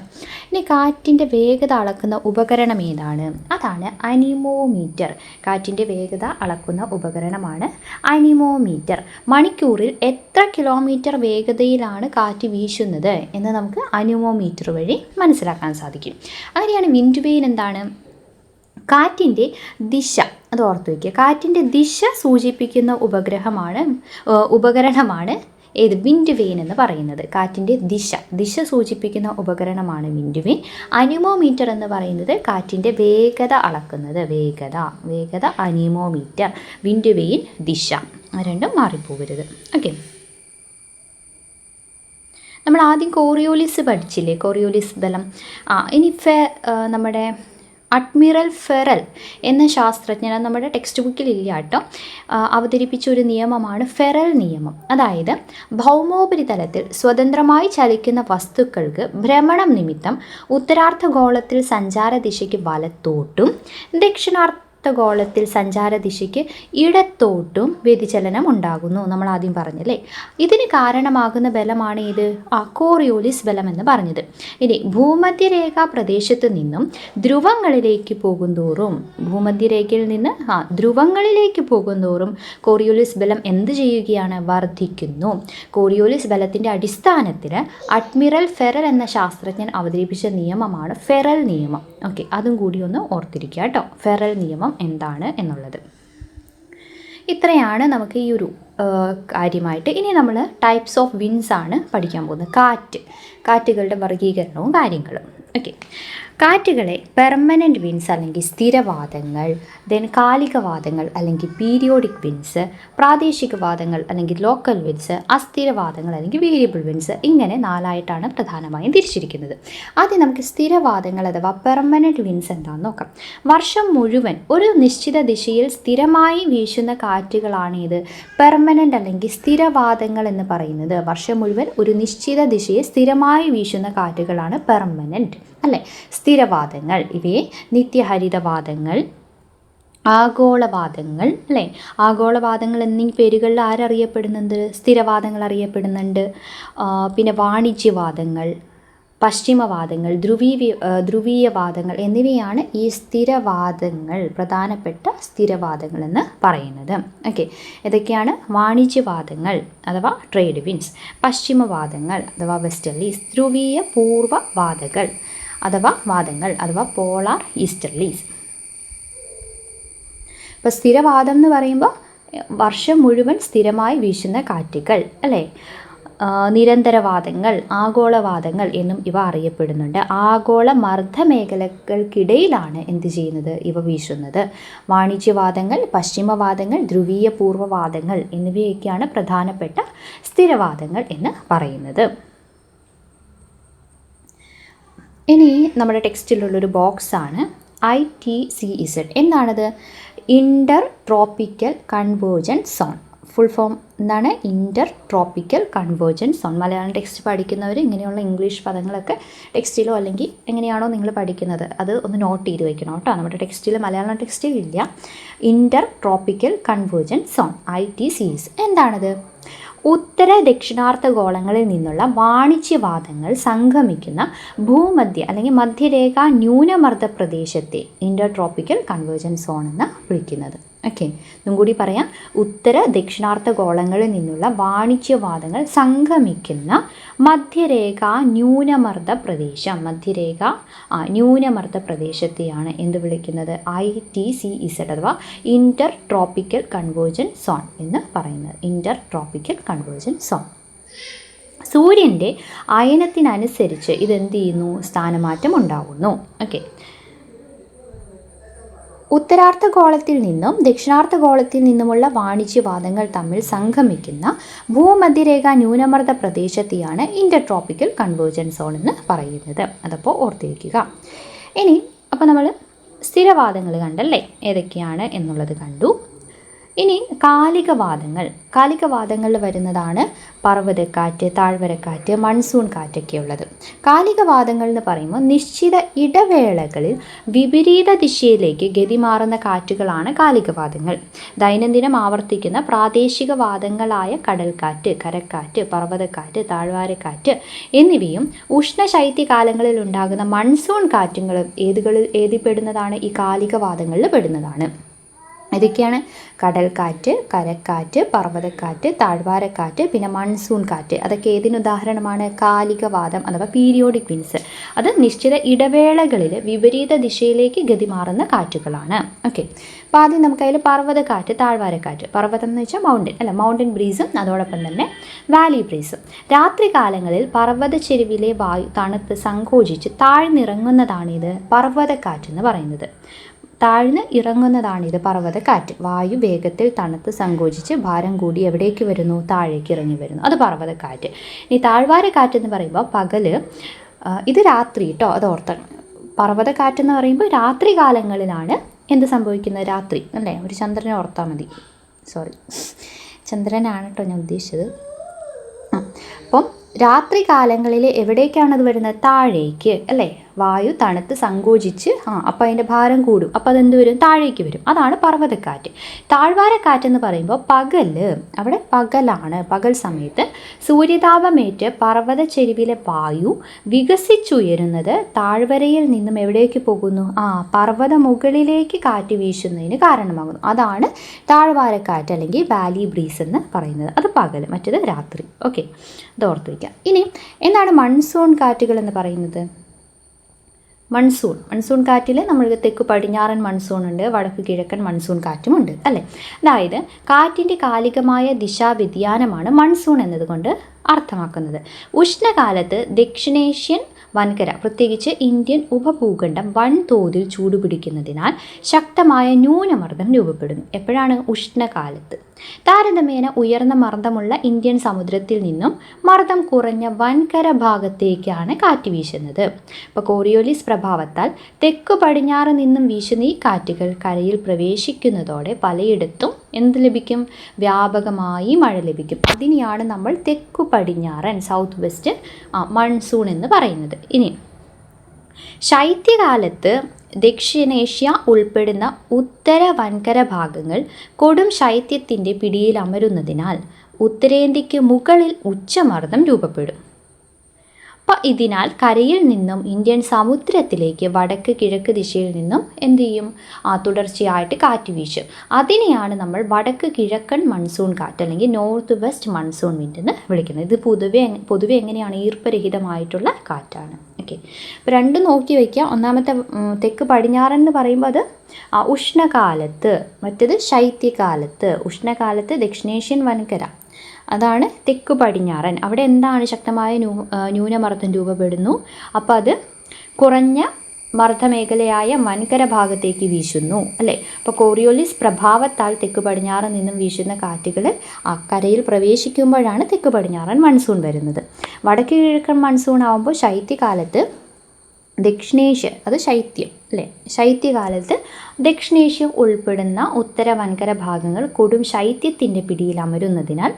ഇനി കാറ്റിൻ്റെ വേഗത അളക്കുന്ന ഉപകരണം ഏതാണ്? അതാണ് അനിമോമീറ്റർ. കാറ്റിൻ്റെ വേഗത അളക്കുന്ന ഉപകരണമാണ് അനിമോമീറ്റർ. മണിക്കൂറിൽ എത്ര കിലോമീറ്റർ വേഗതയിലാണ് കാറ്റ് വീശുന്നത് എന്ന് നമുക്ക് അനിമോമീറ്റർ വഴി മനസ്സിലാക്കാൻ സാധിക്കും. അങ്ങനെയാണ് വിൻഡ് വെയിൻ എന്താണ്? കാറ്റിൻ്റെ ദിശ, അത് ഓർത്ത് വയ്ക്കുക. കാറ്റിൻ്റെ ദിശ സൂചിപ്പിക്കുന്ന ഉപകരണമാണ് ഏത്? വിൻഡ് വെയിൻ എന്ന് പറയുന്നത്. കാറ്റിൻ്റെ ദിശ സൂചിപ്പിക്കുന്ന ഉപകരണമാണ് വിൻഡ് വെയിൻ. അനിമോമീറ്റർ എന്ന് പറയുന്നത് കാറ്റിൻ്റെ വേഗത അളക്കുന്നത്. വേഗത അനിമോമീറ്റർ. വിൻഡ് വെയിൻ ദിശ. രണ്ടും മാറിപ്പോകരുത്. ഓക്കെ, നമ്മൾ ആദ്യം കോറിയോലിസ് പഠിച്ചില്ലേ, കോറിയോലിസ് ബലം. ഇനി നമ്മുടെ അഡ്മിറൽ ഫെറൽ എന്ന ശാസ്ത്രജ്ഞൻ, നമ്മുടെ ടെക്സ്റ്റ് ബുക്കിൽ ഇല്ല കേട്ടോ, അവതരിപ്പിച്ച ഒരു നിയമമാണ് ഫെറൽ നിയമം. അതായത് ഭൗമോപരിതലത്തിൽ സ്വതന്ത്രമായി ചലിക്കുന്ന വസ്തുക്കൾക്ക് ഭ്രമണം നിമിത്തം ഉത്തരാർദ്ധഗോളത്തിൽ സഞ്ചാരദിശയ്ക്ക് വലത്തോട്ടും ദക്ഷിണാർദ്ധഗോളത്തിൽ സഞ്ചാരദിശയ്ക്ക് ഇടത്തോട്ടും വ്യതിചലനം ഉണ്ടാകുന്നു. നമ്മൾ ആദ്യം പറഞ്ഞല്ലേ, ഇതിന് കാരണമാകുന്ന ബലമാണ് ഇത്? കോറിയോലിസ് ബലം എന്ന് പറഞ്ഞത്. ഇനി ഭൂമധ്യരേഖാ പ്രദേശത്ത് നിന്നും ധ്രുവങ്ങളിലേക്ക് പോകുന്തോറും, ഭൂമധ്യരേഖയിൽ നിന്ന് ധ്രുവങ്ങളിലേക്ക് പോകുന്തോറും കോറിയോലിസ് ബലം എന്ത് ചെയ്യുകയാണ്? വർദ്ധിക്കുന്നു. കോറിയോലിസ് ബലത്തിൻ്റെ അടിസ്ഥാനത്തിൽ അഡ്മിറൽ ഫെറൽ എന്ന ശാസ്ത്രജ്ഞൻ അവതരിപ്പിച്ച നിയമമാണ് ഫെറൽ നിയമം. ഓക്കെ, അതും കൂടി ഒന്ന് ഓർത്തിരിക്കുക കേട്ടോ, ഫെറൽ നിയമം എന്താണ് എന്നുള്ളത്. ഇത്രയാണ് നമുക്ക് ഈ ഒരു കാര്യമായിട്ട്. ഇനി നമ്മൾ ടൈപ്സ് ഓഫ് വിൻഡ്സ് ആണ് പഠിക്കാൻ പോകുന്നത്. കാറ്റുകളുടെ വർഗീകരണവും കാര്യങ്ങളും. ഓക്കെ, കാറ്റുകളെ പെർമനൻറ്റ് വിൻഡ്സ് അല്ലെങ്കിൽ സ്ഥിരവാദങ്ങൾ, ദെൻ കാലികവാദങ്ങൾ അല്ലെങ്കിൽ പീരിയോഡിക് വിൻഡ്സ്, പ്രാദേശികവാദങ്ങൾ അല്ലെങ്കിൽ ലോക്കൽ വിൻഡ്സ്, അസ്ഥിരവാദങ്ങൾ അല്ലെങ്കിൽ വേരിയബിൾ വിൻഡ്സ്, ഇങ്ങനെ 4ആയിട്ടാണ് പ്രധാനമായും തിരിച്ചിരിക്കുന്നത്. ആദ്യം നമുക്ക് സ്ഥിരവാദങ്ങൾ അഥവാ പെർമനൻറ്റ് വിൻഡ്സ് എന്താണെന്ന് നോക്കാം. വർഷം മുഴുവൻ ഒരു നിശ്ചിത ദിശയിൽ സ്ഥിരമായി വീശുന്ന കാറ്റുകളാണ് ഇത് പെർമനൻ്റ് അല്ലെങ്കിൽ സ്ഥിരവാദങ്ങൾ എന്ന് പറയുന്നത്. വർഷം മുഴുവൻ ഒരു നിശ്ചിത ദിശയിൽ സ്ഥിരമായി വീശുന്ന കാറ്റുകളാണ് പെർമനൻറ്റ് അല്ലേ, സ്ഥിരവാദങ്ങൾ. ഇവയെ നിത്യഹരിതവാദങ്ങൾ, ആഗോളവാദങ്ങൾ അല്ലേ, ആഗോളവാദങ്ങൾ എന്നീ പേരുകളിൽ ആരറിയപ്പെടുന്നുണ്ട്? സ്ഥിരവാദങ്ങൾ അറിയപ്പെടുന്നുണ്ട്. പിന്നെ വാണിജ്യവാദങ്ങൾ, പശ്ചിമവാദങ്ങൾ, ധ്രുവീയവാദങ്ങൾ എന്നിവയാണ് ഈ സ്ഥിരവാദങ്ങൾ, പ്രധാനപ്പെട്ട സ്ഥിരവാദങ്ങൾ എന്ന് പറയുന്നത്. ഓക്കെ, ഇതൊക്കെയാണ് വാണിജ്യവാദങ്ങൾ അഥവാ ട്രേഡ് വിൻഡ്സ്, പശ്ചിമവാദങ്ങൾ അഥവാ വെസ്റ്റർലീസ്, ധ്രുവീയ പൂർവ്വവാദങ്ങൾ അഥവാ പോളാർ ഈസ്റ്റർലീസ്. ഇപ്പോൾ സ്ഥിരവാദം എന്ന് പറയുമ്പോൾ വർഷം മുഴുവൻ സ്ഥിരമായി വീശുന്ന കാറ്റുകൾ അല്ലേ. നിരന്തരവാദങ്ങൾ, ആഗോളവാദങ്ങൾ എന്നും ഇവ അറിയപ്പെടുന്നുണ്ട്. ആഗോള മർദ്ദമേഖലകൾക്കിടയിലാണ് എന്ത് ചെയ്യുന്നത്? ഇവ വീശുന്നത്. വാണിജ്യവാദങ്ങൾ, പശ്ചിമവാദങ്ങൾ, ധ്രുവീയ പൂർവ്വവാദങ്ങൾ എന്നിവയൊക്കെയാണ് പ്രധാനപ്പെട്ട സ്ഥിരവാദങ്ങൾ എന്ന് പറയുന്നത്. ഇനി നമ്മുടെ ടെക്സ്റ്റിലുള്ളൊരു ബോക്സാണ് ITCZ. എന്താണത്? Inter tropical convergence zone. Full form എന്താണ്? Inter tropical convergence zone. Malayalam text പഠിക്കുന്നവർ ഇങ്ങനെയുള്ള ഇംഗ്ലീഷ് പദങ്ങളൊക്കെ ടെക്സ്റ്റിലോ അല്ലെങ്കിൽ എങ്ങനെയാണോ നിങ്ങൾ പഠിക്കുന്നത് അത് ഒന്ന് നോട്ട് ചെയ്ത് വയ്ക്കണം കേട്ടോ. നമ്മുടെ ടെക്സ്റ്റിൽ, മലയാളം ടെക്സ്റ്റിൽ ഇല്ല. ഇൻ്റർ ട്രോപ്പിക്കൽ കൺവേർജൻസ് സോൺ ITCZ എന്താണത്? ഉത്തര ദക്ഷിണാർദ്ധഗോളങ്ങളിൽ നിന്നുള്ള വാണിജ്യവാദങ്ങൾ സംഗമിക്കുന്ന ഭൂമധ്യ അല്ലെങ്കിൽ മധ്യരേഖ ന്യൂനമർദ്ദ പ്രദേശത്തെ ഇൻ്റർ ട്രോപ്പിക്കൽ കൺവേർജൻസ് സോൺ എന്ന് വിളിക്കുന്നത്. ഓക്കെ, ഒന്നും കൂടി പറയാം. ഉത്തര ദക്ഷിണാർദ്ധ ഗോളങ്ങളിൽ നിന്നുള്ള വാണിജ്യവാദങ്ങൾ സംഗമിക്കുന്ന മധ്യരേഖ ന്യൂനമർദ്ദ പ്രദേശം, ന്യൂനമർദ്ദ പ്രദേശത്തെയാണ് എന്ത് വിളിക്കുന്നത്? ITCZ അഥവാ ഇൻ്റർ ട്രോപ്പിക്കൽ കൺവേർജൻസ് സോൺ എന്ന് പറയുന്നത്. ഇൻ്റർ ട്രോപ്പിക്കൽ കൺവേർജൻസ് സോൺ. സൂര്യൻ്റെ അയനത്തിനനുസരിച്ച് ഇതെന്ത് ചെയ്യുന്നു? സ്ഥാനമാറ്റം ഉണ്ടാകുന്നു. ഓക്കെ, ഉത്തരാർദ്ധഗോളത്തിൽ നിന്നും ദക്ഷിണാർദ്ധഗോളത്തിൽ നിന്നുമുള്ള വാണിജ്യവാദങ്ങൾ തമ്മിൽ സംഗമിക്കുന്ന ഭൂമധ്യരേഖ ന്യൂനമർദ്ദ പ്രദേശത്തെയാണ് ഇൻ്റർ ട്രോപ്പിക്കൽ കൺവേർജൻസ് സോൺ എന്ന് പറയുന്നത്. അതപ്പോൾ ഓർത്തിരിക്കുക. ഇനി അപ്പോൾ നമ്മൾ സ്ഥിരവാദങ്ങൾ കണ്ടല്ലേ, ഏതൊക്കെയാണ് എന്നുള്ളത് കണ്ടു. ഇനി കാലികവാദങ്ങളിൽ വരുന്നതാണ് പർവ്വതക്കാറ്റ്, താഴ്വരക്കാറ്റ്, മൺസൂൺ കാറ്റൊക്കെ ഉള്ളത്. കാലികവാദങ്ങൾ എന്ന് പറയുമ്പോൾ നിശ്ചിത ഇടവേളകളിൽ വിപരീത ദിശയിലേക്ക് ഗതിമാറുന്ന കാറ്റുകളാണ് കാലികവാദങ്ങൾ. ദൈനംദിനം ആവർത്തിക്കുന്ന പ്രാദേശികവാദങ്ങളായ കടൽക്കാറ്റ്, കരക്കാറ്റ്, പർവ്വതക്കാറ്റ്, താഴ്വാരക്കാറ്റ് എന്നിവയും ഉഷ്ണശൈത്യകാലങ്ങളിൽ ഉണ്ടാകുന്ന മൺസൂൺ കാറ്റുകളും ഏതിൽ പെടുന്നതാണ്? ഈ കാലികവാദങ്ങളിൽ പെടുന്നതാണ്. ഇതൊക്കെയാണ് കടൽക്കാറ്റ്, കരക്കാറ്റ്, പർവ്വതക്കാറ്റ്, താഴ്വാരക്കാറ്റ്, പിന്നെ മൺസൂൺ കാറ്റ്. അതൊക്കെ ഏതിനുദാഹരണമാണ്? കാലികവാദം അഥവാ പീരിയോഡിക് വിൻഡ്സ്. അത് നിശ്ചിത ഇടവേളകളിൽ വിപരീത ദിശയിലേക്ക് ഗതിമാറുന്ന കാറ്റുകളാണ്. ഓക്കെ, അപ്പോൾ ആദ്യം നമുക്കതിൽ പർവ്വതക്കാറ്റ്, താഴ്വാരക്കാറ്റ്. പർവ്വതം എന്ന് വെച്ചാൽ മൗണ്ടൻ ബ്രീസും അതോടൊപ്പം തന്നെ വാലി ബ്രീസും. രാത്രികാലങ്ങളിൽ പർവ്വതച്ചെരുവിലെ വായു തണുത്ത് സങ്കോചിച്ച് താഴ്ന്നിറങ്ങുന്നതാണിത് പർവ്വതക്കാറ്റ് എന്ന് പറയുന്നത്. താഴ്ന്ന് ഇറങ്ങുന്നതാണിത് പർവ്വതക്കാറ്റ്. വായു വേഗത്തിൽ തണുത്ത് സങ്കോചിച്ച് ഭാരം കൂടി എവിടേക്ക് വരുന്നു? താഴേക്ക് ഇറങ്ങി വരുന്നു. അത് പർവ്വതക്കാറ്റ്. ഇനി താഴ്വാരക്കാറ്റ് എന്ന് പറയുമ്പോൾ പകല്, ഇത് രാത്രി കേട്ടോ, അത് ഓർത്തണം. പർവ്വതക്കാറ്റ് എന്ന് പറയുമ്പോൾ രാത്രി കാലങ്ങളിലാണ് എന്ത് സംഭവിക്കുന്നത്? രാത്രി അല്ലേ, ഒരു ചന്ദ്രനെ ഓർത്താൽ മതി. ചന്ദ്രനാണ് കേട്ടോ ഞാൻ ഉദ്ദേശിച്ചത്. അപ്പം രാത്രി കാലങ്ങളിൽ എവിടേക്കാണത് വരുന്നത്? താഴേക്ക് അല്ലേ. വായു തണുത്ത് സങ്കോചിച്ച് അപ്പോൾ അതിൻ്റെ ഭാരം കൂടും. അപ്പോൾ അതെന്ത് വരും? താഴേക്ക് വരും. അതാണ് പർവ്വതക്കാറ്റ്. താഴ്വാരക്കാറ്റെന്ന് പറയുമ്പോൾ അവിടെ പകലാണ്. പകൽ സമയത്ത് സൂര്യതാപമേറ്റ് പർവ്വതച്ചെരുവിലെ വായു വികസിച്ചുയരുന്നത് താഴ്വരയിൽ നിന്നും എവിടേക്ക് പോകുന്നു? പർവ്വത മുകളിലേക്ക് കാറ്റ് വീശുന്നതിന് കാരണമാകുന്നു. അതാണ് താഴ്വാരക്കാറ്റ് അല്ലെങ്കിൽ വാലി ബ്രീസ് എന്ന് പറയുന്നത്. അത് പകൽ, മറ്റേത് രാത്രി. ഓക്കെ, അത് ഓർത്ത് വയ്ക്കാം. ഇനി എന്താണ് മൺസൂൺ കാറ്റുകൾ എന്ന് പറയുന്നത്? മൺസൂൺ കാറ്റിൽ നമ്മൾക്ക് തെക്ക് പടിഞ്ഞാറൻ മൺസൂൺ ഉണ്ട്, വടക്ക് കിഴക്കൻ മൺസൂൺ കാറ്റുമുണ്ട് അല്ലേ. അതായത് കാറ്റിൻ്റെ കാലികമായ ദിശാവ്യതിയാനമാണ് മൺസൂൺ എന്നതുകൊണ്ട് അർത്ഥമാക്കുന്നത്. ഉഷ്ണകാലത്ത് ദക്ഷിണേഷ്യൻ വൻകര, പ്രത്യേകിച്ച് ഇന്ത്യൻ ഉപഭൂഖണ്ഡം വൻതോതിൽ ചൂടുപിടിക്കുന്നതിനാൽ ശക്തമായ ന്യൂനമർദ്ദം രൂപപ്പെടുന്നു. എപ്പോഴാണ്? ഉഷ്ണകാലത്ത്. താരതമ്യേന ഉയർന്ന മർദ്ദമുള്ള ഇന്ത്യൻ സമുദ്രത്തിൽ നിന്നും മർദ്ദം കുറഞ്ഞ വൻകര ഭാഗത്തേക്കാണ് കാറ്റ് വീശുന്നത്. അപ്പോൾ കോറിയോലിസ് പ്രഭാവത്താൽ തെക്കു പടിഞ്ഞാറ് നിന്നും വീശുന്ന ഈ കാറ്റുകൾ കരയിൽ പ്രവേശിക്കുന്നതോടെ പലയിടത്തും എന്ത് ലഭിക്കും? വ്യാപകമായി മഴ ലഭിക്കും. അതിനെയാണ് നമ്മൾ തെക്കു പടിഞ്ഞാറൻ സൗത്ത് വെസ്റ്റ് മൺസൂൺ എന്ന് പറയുന്നത്. ഇനി ശൈത്യകാലത്ത് ദക്ഷിണേഷ്യ ഉൾപ്പെടുന്ന ഉത്തര വൻകര ഭാഗങ്ങൾ കൊടും ശൈത്യത്തിൻ്റെ പിടിയിൽ അമരുന്നതിനാൽ ഉത്തരേന്ത്യക്ക് മുകളിൽ ഉച്ചമർദ്ദം രൂപപ്പെടും. അപ്പോൾ ഇതിനാൽ കരയിൽ നിന്നും ഇന്ത്യൻ സമുദ്രത്തിലേക്ക് വടക്ക് കിഴക്ക് ദിശയിൽ നിന്നും എന്ത് ചെയ്യും? തുടർച്ചയായിട്ട് കാറ്റ് വീശും. അതിനെയാണ് നമ്മൾ വടക്ക് കിഴക്കൻ മൺസൂൺ കാറ്റ് അല്ലെങ്കിൽ നോർത്ത് വെസ്റ്റ് മൺസൂൺ വിൻഡ് എന്ന് വിളിക്കുന്നത്. ഇത് പൊതുവെ എങ്ങനെയാണ്? ഈർപ്പരഹിതമായിട്ടുള്ള കാറ്റാണ്. ഓക്കെ, അപ്പോൾ രണ്ടും നോക്കി വയ്ക്കുക. ഒന്നാമത്തെ തെക്ക് പടിഞ്ഞാറൻ എന്ന് പറയുമ്പോൾ അത് ഉഷ്ണകാലത്ത്, മറ്റേത് ശൈത്യകാലത്ത്. ഉഷ്ണകാലത്ത് ദക്ഷിണേഷ്യൻ വൻകര, അതാണ് തെക്ക് പടിഞ്ഞാറൻ. അവിടെ എന്താണ്? ശക്തമായ ന്യൂനമർദ്ദം രൂപപ്പെടുന്നു. അപ്പോൾ അത് കുറഞ്ഞ മർദ്ദമേഖലയായ വൻകര ഭാഗത്തേക്ക് വീശുന്നു അല്ലേ. അപ്പോൾ കോറിയോലിസ് പ്രഭാവത്താൽ തെക്ക് പടിഞ്ഞാറ് നിന്നും വീശുന്ന കാറ്റുകൾ കരയിൽ പ്രവേശിക്കുമ്പോഴാണ് തെക്ക് പടിഞ്ഞാറൻ മൺസൂൺ വരുന്നത്. വടക്ക് കിഴക്കൻ മൺസൂൺ ആകുമ്പോൾ ശൈത്യകാലത്ത് ദക്ഷിണേഷ്യ, അത് ശൈത്യം അല്ലേ, ശൈത്യകാലത്ത് ദക്ഷിണേഷ്യ ഉൾപ്പെടുന്ന ഉത്തര വൻകര ഭാഗങ്ങൾ കൊടും ശൈത്യത്തിൻ്റെ പിടിയിൽ അമരുന്നതിനാൽ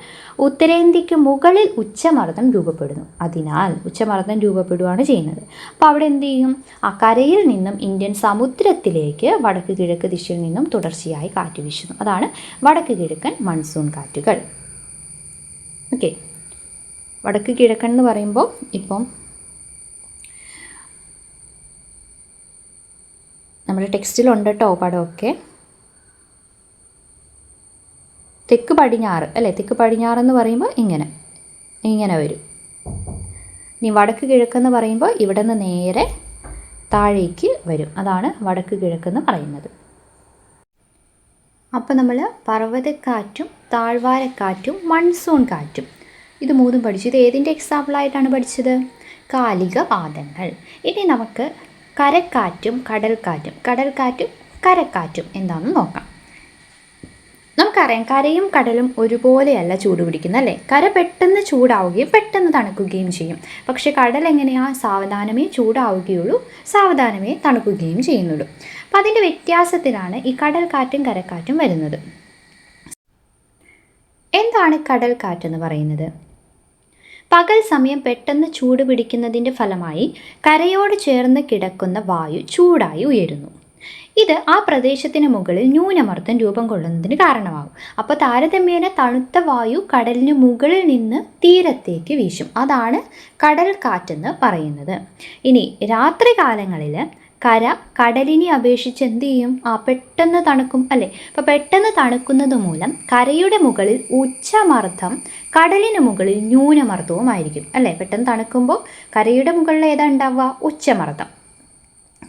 ഉത്തരേന്ത്യക്ക് മുകളിൽ ഉച്ചമർദ്ദം രൂപപ്പെടുന്നു. അതിനാൽ ഉച്ചമർദ്ദം രൂപപ്പെടുകയാണ് ചെയ്യുന്നത്. അപ്പോൾ അവിടെ എന്ത് ചെയ്യും? കരയിൽ നിന്നും ഇന്ത്യൻ സമുദ്രത്തിലേക്ക് വടക്ക് കിഴക്ക് ദിശയിൽ നിന്നും തുടർച്ചയായി കാറ്റ് വീശുന്നു. അതാണ് വടക്ക് കിഴക്കൻ മൺസൂൺ കാറ്റുകൾ. ഓക്കെ, വടക്ക് കിഴക്കൻ എന്ന് പറയുമ്പോൾ ഇപ്പം നമ്മുടെ ടെക്സ്റ്റിലുണ്ട് കേട്ടോ പടമൊക്കെ. തെക്ക് പടിഞ്ഞാറ് അല്ലേ, തെക്ക് പടിഞ്ഞാറെന്ന് പറയുമ്പോൾ ഇങ്ങനെ വരും. ഇനി വടക്ക് കിഴക്കെന്ന് പറയുമ്പോൾ ഇവിടെ നിന്ന് നേരെ താഴേക്ക് വരും. അതാണ് വടക്ക് കിഴക്കെന്ന് പറയുന്നത്. അപ്പോൾ നമ്മൾ പർവ്വതക്കാറ്റും താഴ്വാരക്കാറ്റും മൺസൂൺ കാറ്റും ഇത് മൂന്നും പഠിച്ചു. ഇത് ഏതിൻ്റെ എക്സാമ്പിളായിട്ടാണ് പഠിച്ചത്? കാലിക വാദങ്ങൾ. ഇനി നമുക്ക് കരക്കാറ്റും കടൽക്കാറ്റും കരക്കാറ്റും എന്താണെന്ന് നോക്കാം. നമുക്കറിയാം കരയും കടലും ഒരുപോലെയല്ല ചൂട് പിടിക്കുന്നത് അല്ലേ. കര പെട്ടെന്ന് ചൂടാവുകയും പെട്ടെന്ന് തണുക്കുകയും ചെയ്യും. പക്ഷേ കടൽ എങ്ങനെയാണ്? സാവധാനമേ ചൂടാവുകയുള്ളൂ, സാവധാനമേ തണുക്കുകയും ചെയ്യുന്നുള്ളൂ. അപ്പം അതിൻ്റെ വ്യത്യാസത്തിലാണ് ഈ കടൽക്കാറ്റും കരക്കാറ്റും വരുന്നത്. എന്താണ് കടൽക്കാറ്റെന്ന് പറയുന്നത്? പകൽ സമയം പെട്ടെന്ന് ചൂട് പിടിക്കുന്നതിൻ്റെ ഫലമായി കരയോട് ചേർന്ന് കിടക്കുന്ന വായു ചൂടായി ഉയരുന്നു. ഇത് ആ പ്രദേശത്തിന് മുകളിൽ ന്യൂനമർദ്ദം രൂപം കൊള്ളുന്നതിന് കാരണമാകും. അപ്പോൾ താരതമ്യേന തണുത്ത വായു കടലിന് മുകളിൽ നിന്ന് തീരത്തേക്ക് വീശും. അതാണ് കടൽ കാറ്റെന്ന് പറയുന്നത്. ഇനി രാത്രി കാലങ്ങളിൽ കര കടലിനെ അപേക്ഷിച്ച് എന്ത് ചെയ്യും? പെട്ടെന്ന് തണുക്കും അല്ലേ. അപ്പോൾ പെട്ടെന്ന് തണുക്കുന്നത് മൂലം കരയുടെ മുകളിൽ ഉച്ചമർദ്ദം, കടലിന് മുകളിൽ ന്യൂനമർദ്ദവുമായിരിക്കും അല്ലേ. പെട്ടെന്ന് തണുക്കുമ്പോൾ കരയുടെ മുകളിൽ ഏതാ ഉണ്ടാവുക? ഉച്ചമർദ്ദം.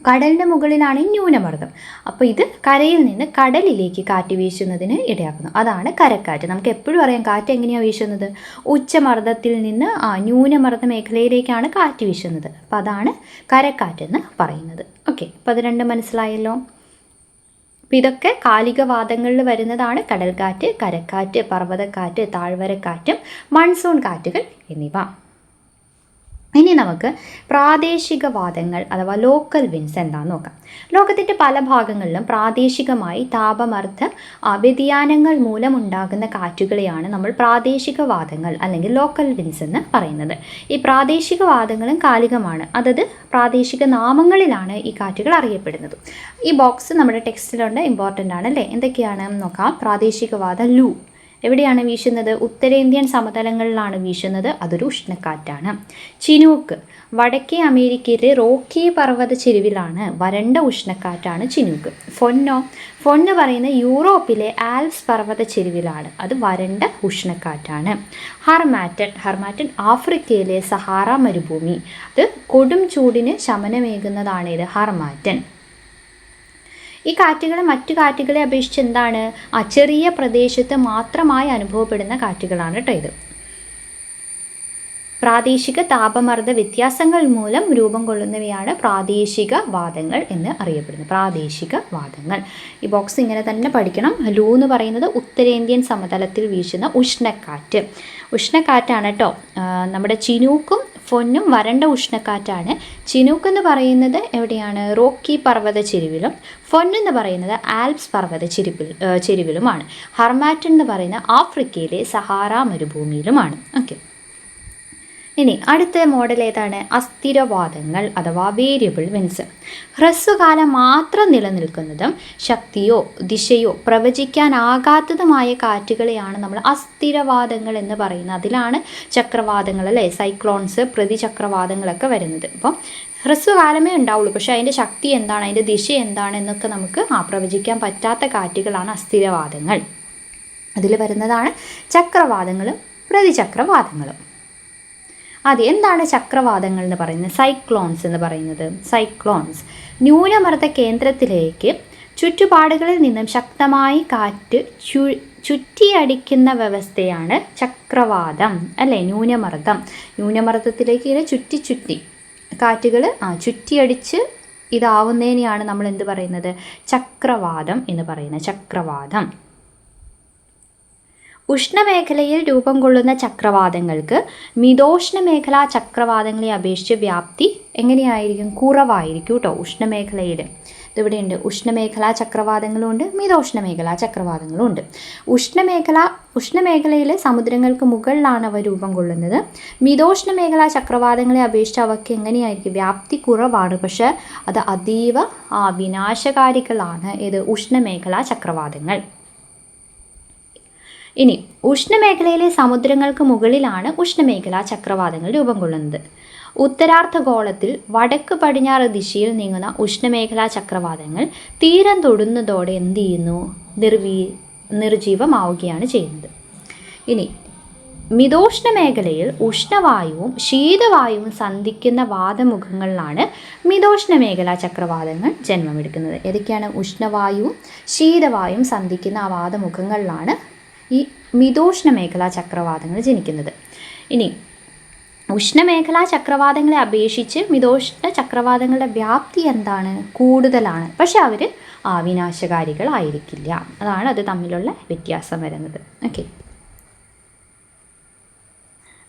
കടലിൻ്റെ മുകളിലാണ് ന്യൂനമർദ്ദം. അപ്പോൾ ഇത് കരയിൽ നിന്ന് കടലിലേക്ക് കാറ്റ് വീശുന്നതിന് ഇടയാക്കുന്നു. അതാണ് കരക്കാറ്റ്. നമുക്ക് എപ്പോഴും അറിയാം കാറ്റ് എങ്ങനെയാണ് വീശുന്നത്? ഉച്ചമർദ്ദത്തിൽ നിന്ന് ന്യൂനമർദ്ദ മേഖലയിലേക്കാണ് കാറ്റ് വീശുന്നത്. അപ്പോൾ അതാണ് കരക്കാറ്റെന്ന് പറയുന്നത്. ഓക്കെ, അപ്പോൾ അത് രണ്ടും മനസ്സിലായല്ലോ. അപ്പോൾ ഇതൊക്കെ കാലിക വാദങ്ങളിൽ വരുന്നതാണ്. കടൽക്കാറ്റ്, കരക്കാറ്റ്, പർവ്വതക്കാറ്റ്, താഴ്വരക്കാറ്റും മൺസൂൺ കാറ്റുകൾ എന്നിവ. ഇനി നമുക്ക് പ്രാദേശികവാദങ്ങൾ അഥവാ ലോക്കൽ വിൻസ് എന്താണെന്ന് നോക്കാം. ലോകത്തിൻ്റെ പല ഭാഗങ്ങളിലും പ്രാദേശികമായി താപമർദ്ദ വ്യതിയാനങ്ങൾ മൂലമുണ്ടാകുന്ന കാറ്റുകളെയാണ് നമ്മൾ പ്രാദേശികവാദങ്ങൾ അല്ലെങ്കിൽ ലോക്കൽ വിൻസ് എന്ന് പറയുന്നത്. ഈ പ്രാദേശികവാദങ്ങളും കാലികമാണ്. അതത് പ്രാദേശിക നാമങ്ങളിലാണ് ഈ കാറ്റുകൾ അറിയപ്പെടുന്നത്. ഈ ബോക്സ് നമ്മുടെ ടെക്സ്റ്റിലുണ്ട്, ഇമ്പോർട്ടൻ്റ് ആണ് അല്ലേ. എന്തൊക്കെയാണ് നോക്കാം. പ്രാദേശികവാദം ലൂ എവിടെയാണ് വീശുന്നത്? ഉത്തരേന്ത്യൻ സമതലങ്ങളിലാണ് വീശുന്നത്. അതൊരു ഉഷ്ണക്കാറ്റാണ്. ചിനൂക്ക് വടക്കേ അമേരിക്കയിലെ റോക്കി പർവ്വത ചെരുവിലാണ്, വരണ്ട ഉഷ്ണക്കാറ്റാണ് ചിനൂക്ക്. ഫൊന്ന് പറയുന്ന യൂറോപ്പിലെ ആൽപ്സ് പർവ്വത ചെരുവിലാണ്, അത് വരണ്ട ഉഷ്ണക്കാറ്റാണ്. ഹർമാറ്റൻ ആഫ്രിക്കയിലെ സഹാറ മരുഭൂമി, അത് കൊടും ചൂടിന് ശമനമേകുന്നതാണ്. ഇത് ഹർമാറ്റൻ. ഈ കാറ്റുകൾ മറ്റു കാറ്റുകളെ അപേക്ഷിച്ച് എന്താണ്? ചെറിയ പ്രദേശത്ത് മാത്രമായി അനുഭവപ്പെടുന്ന കാറ്റുകളാണ് കേട്ടോ ഇത്. പ്രാദേശിക താപമർദ്ദ വ്യത്യാസങ്ങൾ മൂലം രൂപം കൊള്ളുന്നവയാണ് പ്രാദേശിക വാദങ്ങൾ എന്ന് അറിയപ്പെടുന്നത്. പ്രാദേശിക വാദങ്ങൾ ഈ ബോക്സ് ഇങ്ങനെ തന്നെ പഠിക്കണം. ലൂ എന്ന് പറയുന്നത് ഉത്തരേന്ത്യൻ സമതലത്തിൽ വീശുന്ന ഉഷ്ണക്കാറ്റാണ് കേട്ടോ. നമ്മുടെ ചിനൂക്കും ഫൊന്നും വരണ്ട ഉഷ്ണക്കാറ്റാണ്. ചിനൂക്ക് എന്ന് പറയുന്നത് എവിടെയാണ്? റോക്കി പർവ്വത ചെരുവിലും ഫൊന്നെന്ന് പറയുന്നത് ആൽപ്സ് പർവ്വത ചെരുവിലുമാണ്. ഹർമാറ്റൻ എന്ന് പറയുന്ന ആഫ്രിക്കയിലെ സഹാറ മരുഭൂമിയിലുമാണ്. ഓക്കെ, ഇനി അടുത്ത മോഡൽ ഏതാണ്? അസ്ഥിരവാദങ്ങൾ അഥവാ വേരിയബിൾ വിൻസ്. ഹ്രസ്വകാലം മാത്രം നിലനിൽക്കുന്നതും ശക്തിയോ ദിശയോ പ്രവചിക്കാനാകാത്തതുമായ കാറ്റുകളെയാണ് നമ്മൾ അസ്ഥിരവാദങ്ങൾ എന്ന് പറയുന്നത്. അതിലാണ് ചക്രവാതങ്ങൾ അല്ലേ, സൈക്ലോൺസ്, പ്രതിചക്രവാതങ്ങളൊക്കെ വരുന്നത്. അപ്പം ഹ്രസ്വകാലമേ ഉണ്ടാവുള്ളൂ, പക്ഷേ അതിൻ്റെ ശക്തി എന്താണ്, അതിൻ്റെ ദിശ എന്താണ് എന്നൊക്കെ നമുക്ക് പ്രവചിക്കാൻ പറ്റാത്ത കാറ്റുകളാണ് അസ്ഥിരവാദങ്ങൾ. അതിൽ വരുന്നതാണ് ചക്രവാതങ്ങളും പ്രതിചക്രവാതങ്ങളും. എന്താണ് ചക്രവാതങ്ങൾ എന്ന് പറയുന്നത്? സൈക്ലോൺസ് എന്ന് പറയുന്നത്. സൈക്ലോൺസ് ന്യൂനമർദ്ദ കേന്ദ്രത്തിലേക്ക് ചുറ്റുപാടുകളിൽ നിന്നും ശക്തമായി കാറ്റ് ചുറ്റിയടിക്കുന്ന വ്യവസ്ഥയാണ് ചക്രവാതം അല്ലേ. ന്യൂനമർദ്ദത്തിലേക്ക് ഇങ്ങനെ ചുറ്റി കാറ്റുകൾ ചുറ്റിയടിച്ച് ഇതാവുന്നതിനെയാണ് നമ്മൾ എന്ത് പറയുന്നത്? ചക്രവാതം എന്ന് പറയുന്നത്. ചക്രവാതം. ഉഷ്ണമേഖലയിൽ രൂപം കൊള്ളുന്ന ചക്രവാതങ്ങൾക്ക് മിതോഷ്ണമേഖലാ ചക്രവാതങ്ങളെ അപേക്ഷിച്ച് വ്യാപ്തി എങ്ങനെയായിരിക്കും? കുറവായിരിക്കും കേട്ടോ. ഉഷ്ണമേഖലയിൽ ഇതിവിടെയുണ്ട്. ഉഷ്ണമേഖലാ ചക്രവാതങ്ങളുമുണ്ട്, മിതോഷ്ണമേഖലാ ചക്രവാതങ്ങളുമുണ്ട്. ഉഷ്ണമേഖലയിലെ സമുദ്രങ്ങൾക്ക് മുകളിലാണ് അവ രൂപം കൊള്ളുന്നത്. മിതോഷ്ണമേഖലാ ചക്രവാതങ്ങളെ അപേക്ഷിച്ച് അവയ്ക്ക് എങ്ങനെയായിരിക്കും? വ്യാപ്തി കുറവാണ്, പക്ഷേ അത് അതീവ വിനാശകാരികളാണ്. ഇത് ഉഷ്ണമേഖലാ ചക്രവാതങ്ങൾ. ഇനി ഉഷ്ണമേഖലയിലെ സമുദ്രങ്ങൾക്ക് മുകളിലാണ് ഉഷ്ണമേഖലാ ചക്രവാതങ്ങൾ രൂപം കൊള്ളുന്നത്. ഉത്തരാർദ്ധഗോളത്തിൽ വടക്ക് പടിഞ്ഞാറ് ദിശയിൽ നീങ്ങുന്ന ഉഷ്ണമേഖലാ ചക്രവാതങ്ങൾ തീരം തൊടുന്നതോടെ എന്ത് ചെയ്യുന്നു? നിർജീവമാവുകയാണ് ചെയ്യുന്നത്. ഇനി മിതോഷ്ണ മേഖലയിൽ ഉഷ്ണവായുവും ശീതവായുവും സന്ധിക്കുന്ന വാതമുഖങ്ങളിലാണ് മിതോഷ്ണ മേഖലാ ചക്രവാതങ്ങൾ ജന്മമെടുക്കുന്നത്. ഏതൊക്കെയാണ്? ഉഷ്ണവായുവും ശീതവായുവും സന്ധിക്കുന്ന ആ വാതമുഖങ്ങളിലാണ് ഈ മിതോഷ്ണ മേഖലാ ചക്രവാതങ്ങൾ ജനിക്കുന്നത്. ഇനി ഉഷ്ണമേഖലാ ചക്രവാതങ്ങളെ അപേക്ഷിച്ച് മിതോഷ്ണ ചക്രവാതങ്ങളുടെ വ്യാപ്തി എന്താണ്? കൂടുതലാണ്. പക്ഷെ അവർ വിനാശകാരികളായിരിക്കില്ല. അതാണ് അത് തമ്മിലുള്ള വ്യത്യാസം വരുന്നത്. ഓക്കെ.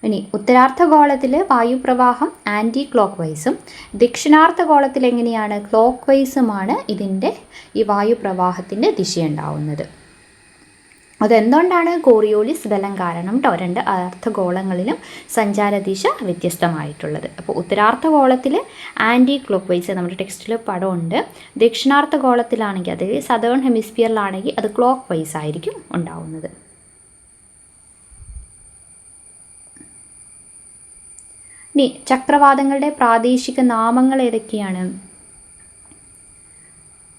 ഇനി ഉത്തരാർദ്ധഗോളത്തിൽ വായുപ്രവാഹം ആൻറ്റി ക്ലോക്ക് വൈസും ദക്ഷിണാർദ്ധഗോളത്തിൽ എങ്ങനെയാണ്? ക്ലോക്ക് വൈസുമാണ് ഇതിൻ്റെ ഈ വായുപ്രവാഹത്തിൻ്റെ ദിശയുണ്ടാവുന്നത്. അതെന്തുകൊണ്ടാണ്? കോറിയോളിസ് ബലം കാരണം കേട്ടോ. രണ്ട് അർദ്ധഗോളങ്ങളിലും സഞ്ചാരദിശ വ്യത്യസ്തമായിട്ടുള്ളത്. അപ്പോൾ ഉത്തരാർദ്ധഗോളത്തിൽ ആൻറ്റി ക്ലോക്ക് വൈസ് നമ്മുടെ ടെക്സ്റ്റിൽ പടമുണ്ട്. ദക്ഷിണാർദ്ധഗോളത്തിലാണെങ്കിൽ, അതായത് സദേൺ ഹെമിസ്ഫിയറിലാണെങ്കിൽ അത് ക്ലോക്ക് വൈസ് ആയിരിക്കും ഉണ്ടാവുന്നത്. ഇനി ചക്രവാതങ്ങളുടെ പ്രാദേശിക നാമങ്ങൾ ഏതൊക്കെയാണ്?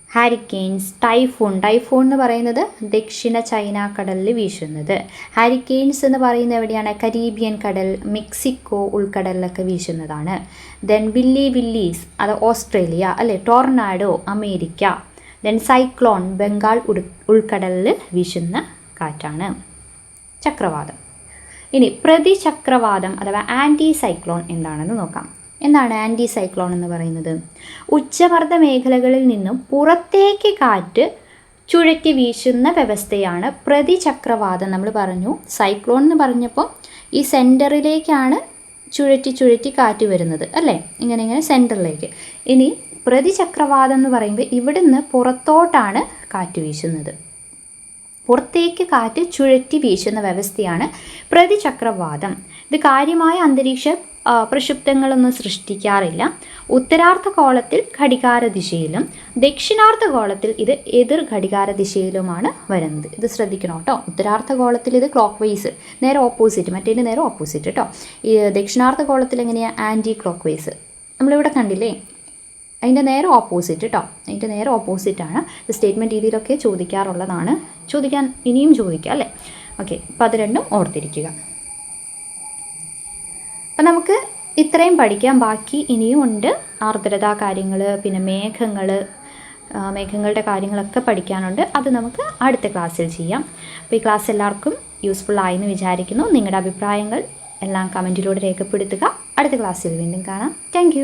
ഹാരിക്കെയിൻസ്, ടൈഫൂൺ. ടൈഫൂൺ എന്ന് പറയുന്നത് ദക്ഷിണ ചൈന കടലിൽ വീശുന്നത്. ഹാരിക്കെയിൻസ് എന്ന് പറയുന്നത് എവിടെയാണ്? കരീബിയൻ കടൽ, മെക്സിക്കോ ഉൾക്കടലിലൊക്കെ വീശുന്നതാണ്. ദെൻ വില്ലീസ്, അത് ഓസ്ട്രേലിയ അല്ലേ. Tornado America. Then cyclone Bengal ഉൾക്കടലിൽ വീശുന്ന കാറ്റാണ് ചക്രവാതം. ഇനി പ്രതിചക്രവാതം അഥവാ ആൻറ്റി സൈക്ലോൺ എന്താണെന്ന് നോക്കാം. എന്താണ് ആൻറ്റി സൈക്ലോൺ എന്ന് പറയുന്നത്? ഉച്ചമർദ്ദ മേഖലകളിൽ നിന്നും പുറത്തേക്ക് കാറ്റ് ചുഴറ്റി വീശുന്ന വ്യവസ്ഥയാണ് പ്രതിചക്രവാതം. നമ്മൾ പറഞ്ഞു സൈക്ലോൺ എന്ന് പറഞ്ഞപ്പോൾ ഈ സെൻറ്ററിലേക്കാണ് ചുഴറ്റി കാറ്റ് വരുന്നത് അല്ലേ, ഇങ്ങനെ സെൻറ്ററിലേക്ക്. ഇനി പ്രതിചക്രവാതം എന്ന് പറയുമ്പോൾ ഇവിടുന്ന് പുറത്തോട്ടാണ് കാറ്റ് വീശുന്നത്. പുറത്തേക്ക് കാറ്റ് ചുഴറ്റി വീശുന്ന വ്യവസ്ഥയാണ് പ്രതിചക്രവാതം. ഇത് കാര്യമായ അന്തരീക്ഷ പ്രക്ഷുബ്ധങ്ങളൊന്നും സൃഷ്ടിക്കാറില്ല. ഉത്തരാർദ്ധഗോളത്തിൽ ഘടികാരദിശയിലും ദക്ഷിണാർദ്ധഗോളത്തിൽ ഇത് എതിർ ഘടികാരദിശയിലുമാണ് വരുന്നത്. ഇത് ശ്രദ്ധിക്കണം കേട്ടോ. ഉത്തരാർദ്ധഗോളത്തിൽ ഇത് ക്ലോക്ക് വൈസ്, നേരെ ഓപ്പോസിറ്റ്, മറ്റേതിൻ്റെ നേരെ ഓപ്പോസിറ്റ് കേട്ടോ. ഈ ദക്ഷിണാർദ്ധഗോളത്തിൽ എങ്ങനെയാണ്? Anticlockwise. നമ്മളിവിടെ കണ്ടില്ലേ, അതിൻ്റെ നേരെ ഓപ്പോസിറ്റ് കേട്ടോ. അതിൻ്റെ നേരെ ഓപ്പോസിറ്റാണ്. ഇത് സ്റ്റേറ്റ്മെൻറ്റ് രീതിയിലൊക്കെ ചോദിക്കാറുള്ളതാണ്. ഇനിയും ചോദിക്കാം അല്ലേ. ഓക്കെ, അപ്പോൾ അത് രണ്ടും ഓർത്തിരിക്കുക. അപ്പം നമുക്ക് ഇത്രയും പഠിക്കാം. ബാക്കി ഇനിയും ഉണ്ട്. ആർദ്രതാ കാര്യങ്ങൾ, പിന്നെ മേഘങ്ങളുടെ കാര്യങ്ങളൊക്കെ പഠിക്കാനുണ്ട്. അത് നമുക്ക് അടുത്ത ക്ലാസ്സിൽ ചെയ്യാം. അപ്പോൾ ഈ ക്ലാസ് എല്ലാവർക്കും യൂസ്ഫുൾ ആയെന്ന് വിചാരിക്കുന്നു. നിങ്ങളുടെ അഭിപ്രായങ്ങൾ എല്ലാം കമൻറ്റിലൂടെ രേഖപ്പെടുത്തുക. അടുത്ത ക്ലാസ്സിൽ വീണ്ടും കാണാം. താങ്ക്